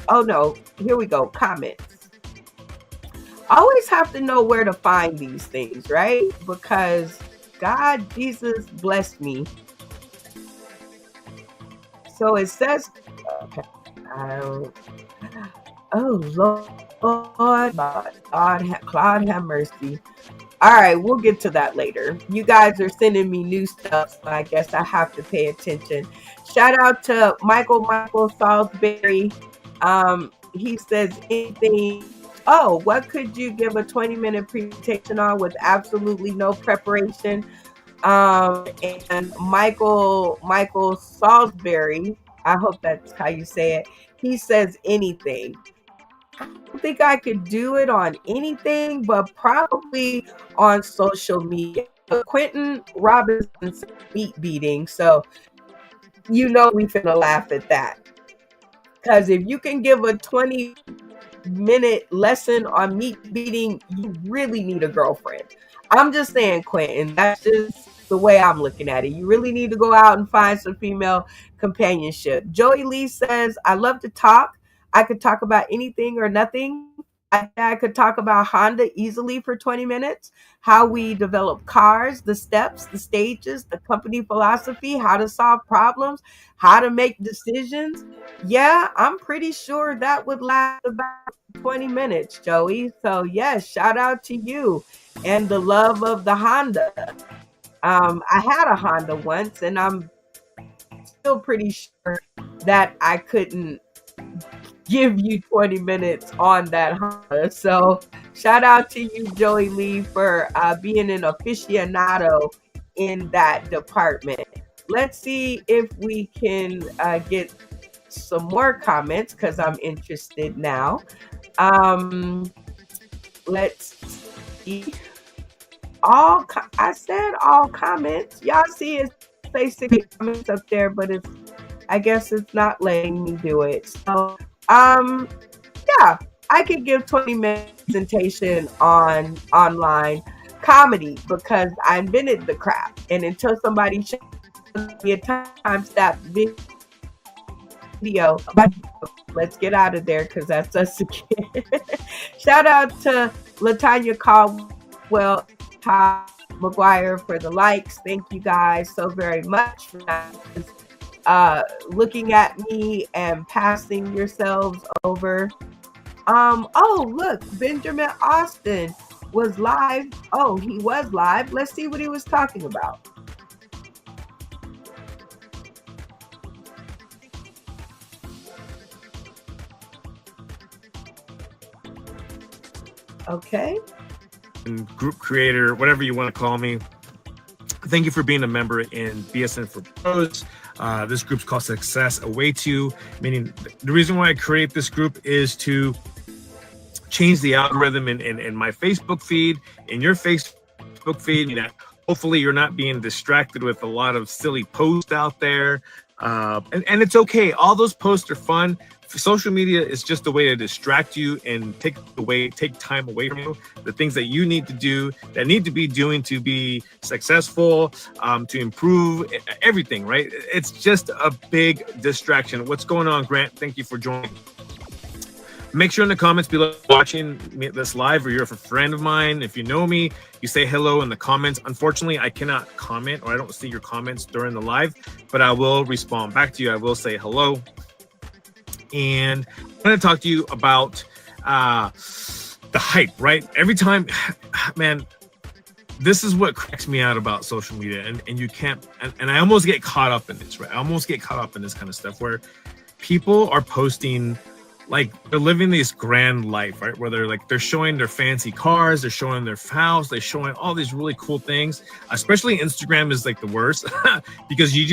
S1: oh no, here we go, comments. Always have to know where to find these things, right? Because God, Jesus blessed me So it says, okay, I, oh Lord, Claude have mercy. All right, we'll get to that later. You guys are sending me new stuff, so I guess I have to pay attention. Shout out to Michael Salisbury. He says anything. Oh, what could you give a 20-minute presentation on with absolutely no preparation? And Michael Salisbury, I hope that's how you say it. He says anything. I don't think I could do it on anything, but probably on social media. But Quentin Robinson's meat beating, so you know we finna laugh at that. Because if you can give a 20-minute lesson on meat beating, you really need a girlfriend. I'm just saying, Quentin, that's just the way I'm looking at it. You really need to go out and find some female companionship. Joey Lee says, I love to talk. I could talk about anything or nothing. I could talk about Honda easily for 20 minutes, how we develop cars, the steps, the stages, the company philosophy, how to solve problems, how to make decisions. Yeah, I'm pretty sure that would last about 20 minutes, Joey. So, yes, shout out to you and the love of the Honda. I had a Honda once, and I'm still pretty sure that I couldn't give you 20 minutes on that Honda. So shout out to you, Joey Lee, for being an aficionado in that department. Let's see if we can get some more comments because I'm interested now. Let's see. I said all comments. Y'all see it say 60 comments up there, but I guess it's not letting me do it. So yeah, I could give 20 minutes presentation on online comedy because I invented the crap. And until somebody shows me a time-stamped video, let's get out of there because that's us again. Shout out to Latanya Caldwell, Todd McGuire for the likes. Thank you guys so very much for looking at me and passing yourselves over. Oh, look, Benjamin Austin was live. Oh, he was live. Let's see what he was talking about. Okay.
S8: And group creator, whatever you want to call me. Thank you for being a member in BSN for Pros. This group's called Success Away To, meaning the reason why I create this group is to change the algorithm in my Facebook feed, in your Facebook feed. You know, hopefully you're not being distracted with a lot of silly posts out there. And it's okay. All those posts are fun. Social media is just a way to distract you and take time away from you. The things that you need to do, that need to be doing to be successful, to improve everything, right? It's just a big distraction. What's going on, Grant? Thank you for joining. Make sure in the comments below watching this live or you're a friend of mine. If you know me, you say hello in the comments. Unfortunately, I cannot comment or I don't see your comments during the live, but I will respond back to you. I will say hello. And I'm going to talk to you about the hype, right? Every time, man, this is what cracks me out about social media. And you can't, and I almost get caught up in this, right? I almost get caught up in this kind of stuff where people are posting like they're living this grand life, right? Where they're showing their fancy cars, they're showing their house, they're showing all these really cool things. Especially Instagram is like the worst because you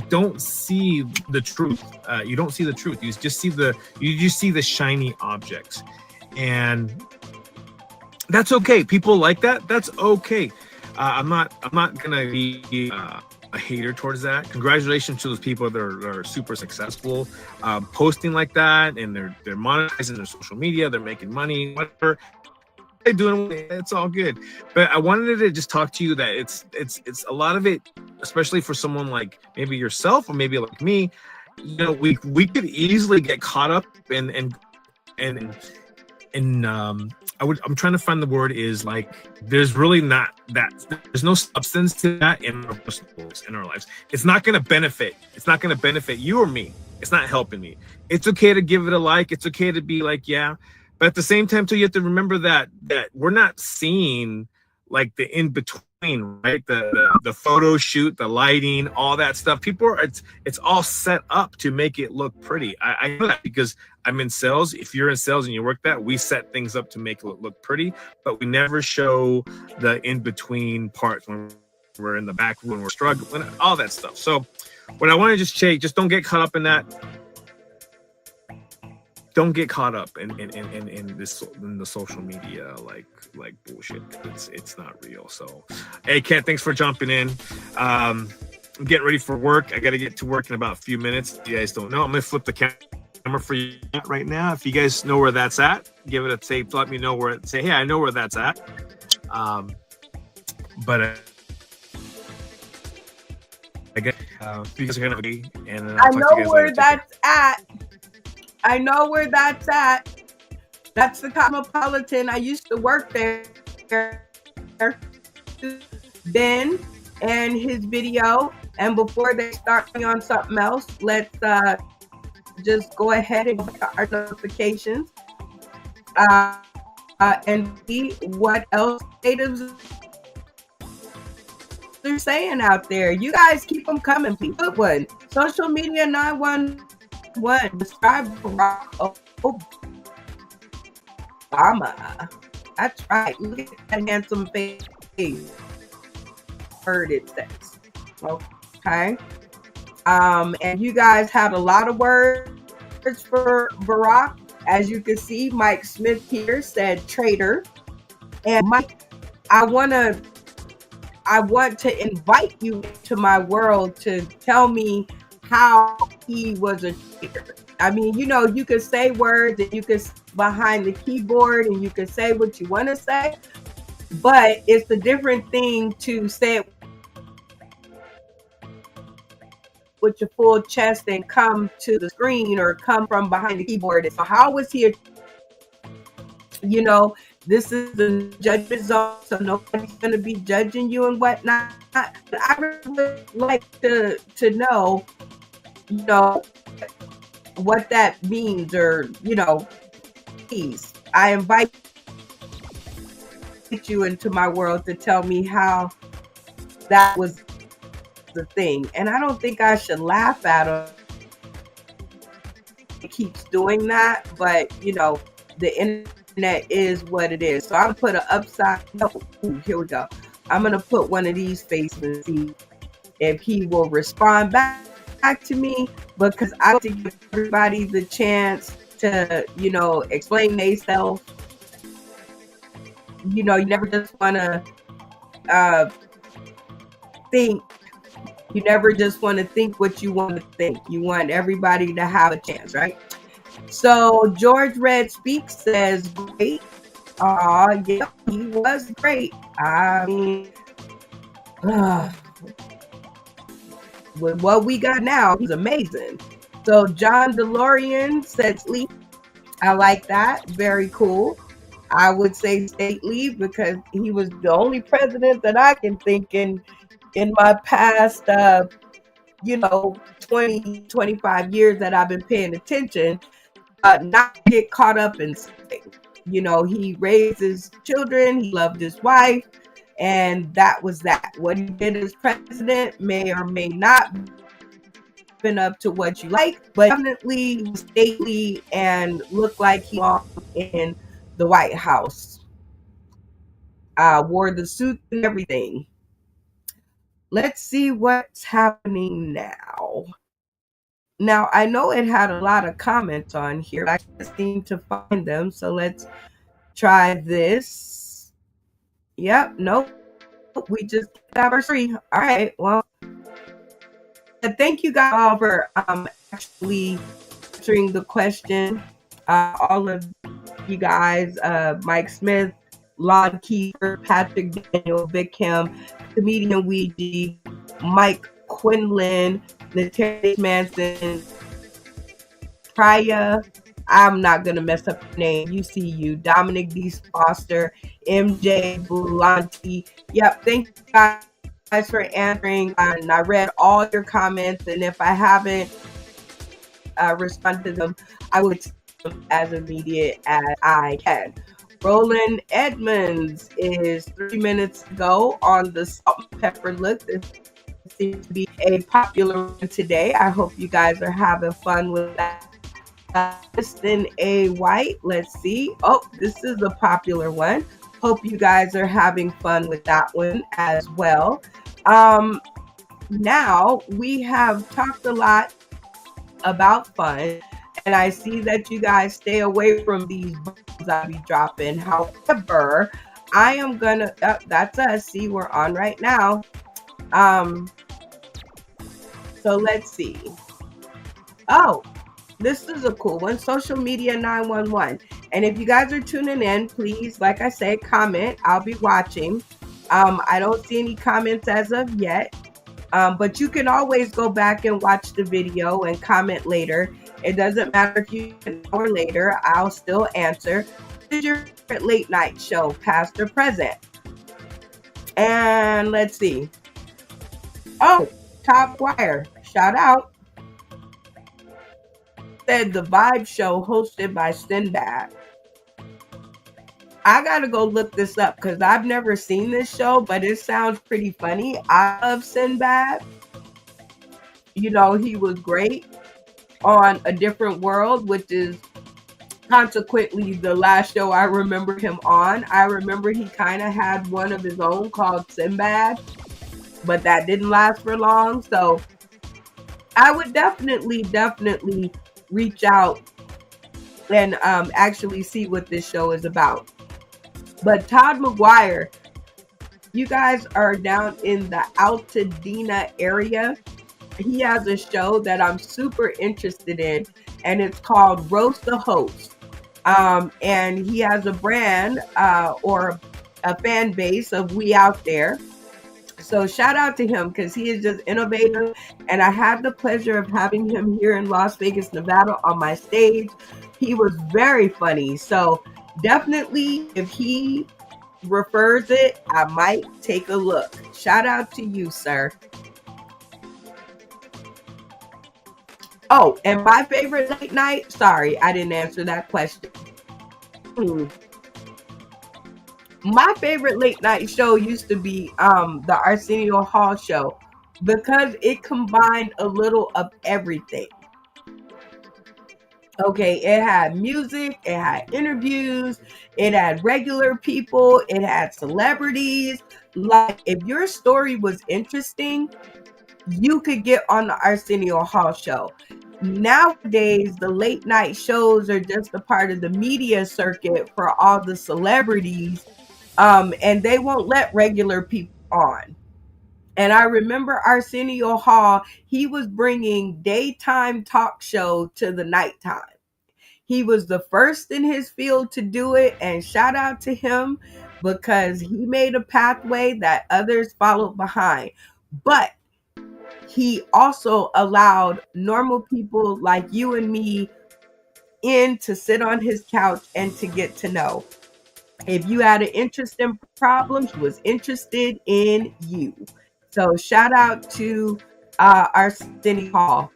S8: don't see the truth. You don't see the truth. You just see the shiny objects, and that's okay. People like that. That's okay. I'm not gonna be a hater towards that. Congratulations to those people that are super successful posting like that, and they're monetizing their social media, they're making money, whatever they're doing, it's all good. But I wanted to just talk to you that it's a lot of it, especially for someone like maybe yourself or maybe like me, you know, we could easily get caught up in I'm trying to find the word is like, there's really not that, there's no substance to that in our personals, in our lives. It's not going to benefit you or me. It's not helping me. It's okay to give it a like. It's okay to be like, yeah. But at the same time too, you have to remember that we're not seeing like the in between, right? The photo shoot, the lighting, all that stuff. People are, it's all set up to make it look pretty. I know that because I'm in sales. If you're in sales and you work that, we set things up to make it look pretty, but we never show the in between parts when we're in the back room, we're struggling, all that stuff. So what I want to just say, just don't get caught up in that. Don't get caught up in the social media like bullshit. It's not real. So, hey, Ken, thanks for jumping in. I'm getting ready for work. I got to get to work in about a few minutes. You guys don't know. I'm gonna flip the camera for you right now. If you guys know where that's at, give it a tape. Let me know where. Say, hey, I know where that's at. But I guess you guys are gonna be, and
S1: I know where that's at. I know where that's at. That's the Cosmopolitan. I used to work there. Ben and his video. And before they start me on something else, let's just go ahead and get our notifications and see what else natives are saying out there. You guys keep them coming, people. Good one. Social media 911. Describe Barack Obama. That's right. Look at that handsome face. Heard it says. Okay. And you guys had a lot of words for Barack. As you can see, Mike Smith here said traitor. And Mike, I want to invite you to my world to tell me how he was a traitor. I mean, you know, you could say words and you could behind the keyboard and you could say what you want to say, but it's a different thing to say it with your full chest and come to the screen or come from behind the keyboard. So how was he you know, this is the judgment zone, so nobody's going to be judging you and whatnot. But I really would like to know, you know, what that means, or, you know, please, I invite you into my world to tell me how that was the thing. And I don't think I should laugh at him. He keeps doing that, but, you know, the internet is what it is. So I'm going to put an upside. Ooh, here we go. I'm going to put one of these faces and see if he will respond back to me, because I want to give everybody the chance to, you know, explain themselves. You know, you never just want to think. You never just want to think what you want to think. You want everybody to have a chance, right? So George Red Speaks says, great. Yeah, he was great. I mean, with what we got now, he's amazing. So John DeLorean said sleep. I like that. Very cool. I would say state leave, because he was the only president that I can think in my past, you know, 20, 25 years that I've been paying attention, not get caught up in something. You know, he raised his children, he loved his wife, and that was that. What he did as president may or may not been up to what you like, but definitely stately and looked like he belonged in the White House. Wore the suit and everything. Let's see what's happening now. Now, I know it had a lot of comments on here. I can't seem to find them, so let's try this. Yep, nope. We just got our free. All right, well, thank you guys all for actually answering the question. All of you guys, Mike Smith, Lon Kiefer, Patrick Daniel, Bickham, comedian Ouija, Mike Quinlan, Natarius Manson, Praya, I'm not gonna mess up your name. UCU, Dominic D. Foster, MJ Bulanti. Yep, thank you guys for answering. And I read all your comments, and if I haven't responded to them, I will take them as immediate as I can. Roland Edmonds is 3 minutes ago on the salt and pepper look. This seems to be a popular one today. I hope you guys are having fun with that. Kristen A. White, let's see. Oh, this is a popular one. Hope you guys are having fun with that one as well. Now we have talked a lot about fun, and I see that you guys stay away from these bombs I'll be dropping. However, I am gonna that's us. See, we're on right now. So let's see. Oh, this is a cool one. Social media 911. And if you guys are tuning in, please, like I said, comment. I'll be watching. I don't see any comments as of yet. But you can always go back and watch the video and comment later. It doesn't matter if you an hour later, I'll still answer. What is your favorite late night show, past or present? And let's see. Oh, Top Wire. Shout out. Said the Vibe Show hosted by Sinbad. I gotta go look this up because I've never seen this show, but it sounds pretty funny. I love Sinbad. You know, he was great on A Different World, which is consequently the last show I remember him on. I remember he kind of had one of his own called Sinbad, but that didn't last for long. So I would definitely reach out and actually see what this show is about. But Todd McGuire, you guys are down in the Altadena area. He has a show that I'm super interested in, and it's called Roast the Host. And he has a brand or a fan base of We Out There. So shout out to him because he is just innovative. And I had the pleasure of having him here in Las Vegas, Nevada on my stage. He was very funny. So definitely, if he refers it, I might take a look. Shout out to you, sir. Oh, and my favorite late night? Sorry, I didn't answer that question. My favorite late night show used to be the Arsenio Hall show because it combined a little of everything. Okay, it had music, it had interviews, it had regular people, it had celebrities. Like, if your story was interesting, you could get on the Arsenio Hall show. Nowadays, the late night shows are just a part of the media circuit for all the celebrities, and they won't let regular people on. And I remember Arsenio Hall, he was bringing daytime talk show to the nighttime. He was the first in his field to do it, and shout out to him because he made a pathway that others followed behind. But he also allowed normal people like you and me in to sit on his couch and to get to know. If you had an interest in problems, he was interested in you. So shout out to Arsenio Hall.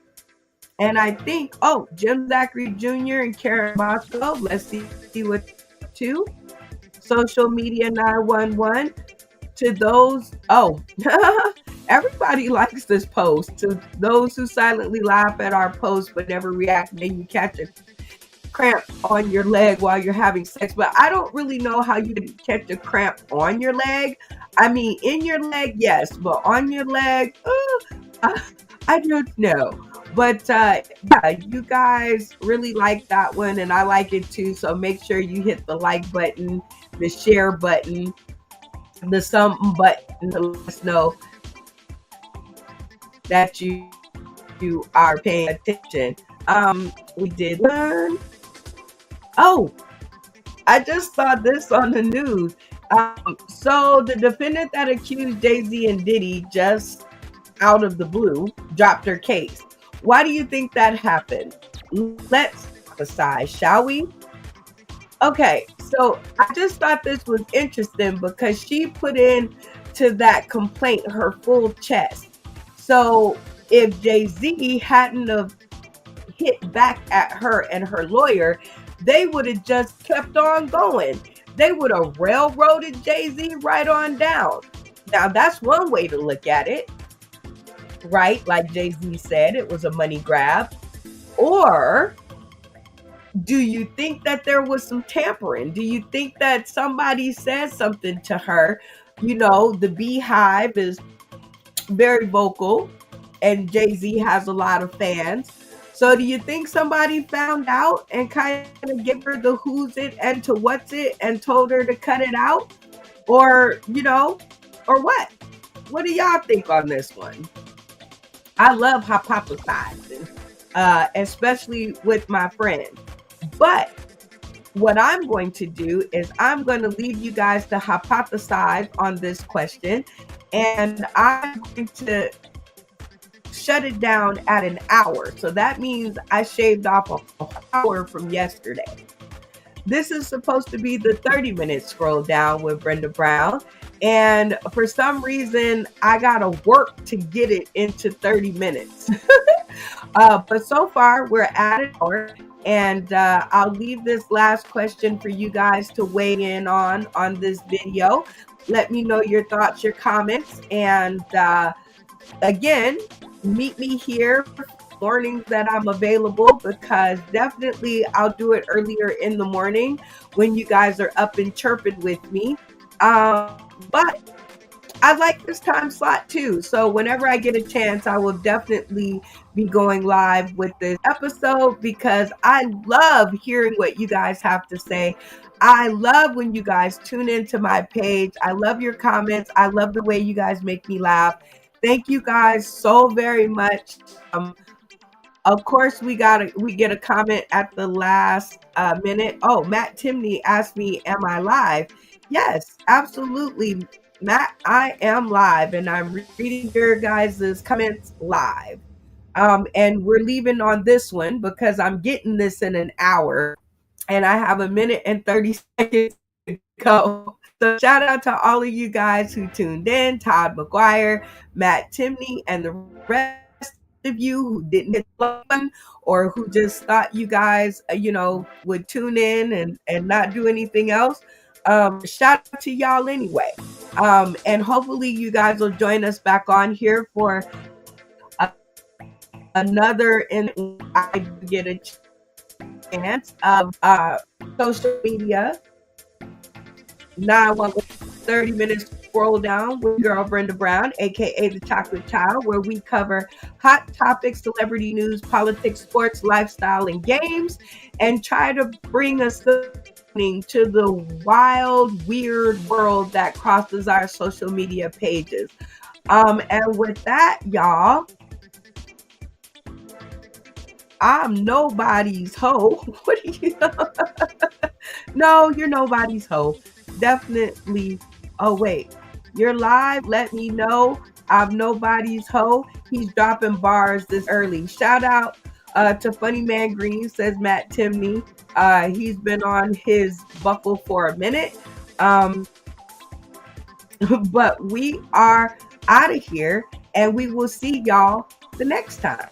S1: And I think, Jim Zachary Jr. and Karen Bosco. Let's see what to. Social Media 911. To those, everybody likes this post. To those who silently laugh at our post but never react, then you catch a cramp on your leg while you're having sex. But I don't really know how you can catch a cramp on your leg. I mean, in your leg, yes, but on your leg, I don't know. But yeah, you guys really like that one, and I like it too. So make sure you hit the like button, the share button, the something button to let us know that you are paying attention. We did learn. Oh, I just saw this on the news. So the defendant that accused Jay-Z and Diddy just out of the blue dropped her case. Why do you think that happened? Let's hypothesize, shall we? Okay, so I just thought this was interesting because she put in to that complaint her full chest. So if Jay-Z hadn't have hit back at her and her lawyer, they would have just kept on going. They would have railroaded Jay-Z right on down. Now that's one way to look at it, right? Like Jay-Z said, it was a money grab. Or do you think that there was some tampering? Do you think that somebody said something to her? You know, the Beehive is very vocal and Jay-Z has a lot of fans. So do you think somebody found out and kind of gave her the who's it and to what's it and told her to cut it out? Or, you know, or what? What do y'all think on this one? I love hypothesizing, especially with my friends. But what I'm going to do is I'm going to leave you guys to hypothesize on this question. And I'm going to shut it down at an hour. So that means I shaved off an hour from yesterday. This is supposed to be the 30-minute scroll down with Brenda Brown. And for some reason, I got to work to get it into 30 minutes. But so far, we're at an hour. And I'll leave this last question for you guys to weigh in on this video. Let me know your thoughts, your comments. And again, meet me here mornings that I'm available, because definitely I'll do it earlier in the morning when you guys are up and chirping with me. But I like this time slot too. So whenever I get a chance, I will definitely be going live with this episode because I love hearing what you guys have to say. I love when you guys tune into my page. I love your comments. I love the way you guys make me laugh. Thank you guys so very much. Of course, we get a comment at the last minute. Oh, Matt Timney asked me, am I live? Yes, absolutely. Matt, I am live and I'm reading your guys' comments live. And we're leaving on this one because I'm getting this in an hour and I have a minute and 30 seconds to go. So shout out to all of you guys who tuned in, Todd McGuire, Matt Timney, and the rest of you who didn't hit the button or who just thought you guys, would tune in and not do anything else. Shout out to y'all anyway. And hopefully you guys will join us back on here for another and I get a chance of social media. Now I want 30 minutes scroll down with girl Brenda Brown, aka the Chocolate Child, where we cover hot topics, celebrity news, politics, sports, lifestyle, and games, and try to bring us to the wild, weird world that crosses our social media pages. And with that, y'all, I'm nobody's hoe. What do you know? No, you're nobody's hoe. Definitely. Oh, wait. You're live. Let me know. I'm nobody's hoe. He's dropping bars this early. Shout out to Funny Man Green, says Matt Timney. He's been on his buckle for a minute. But we are out of here and we will see y'all the next time.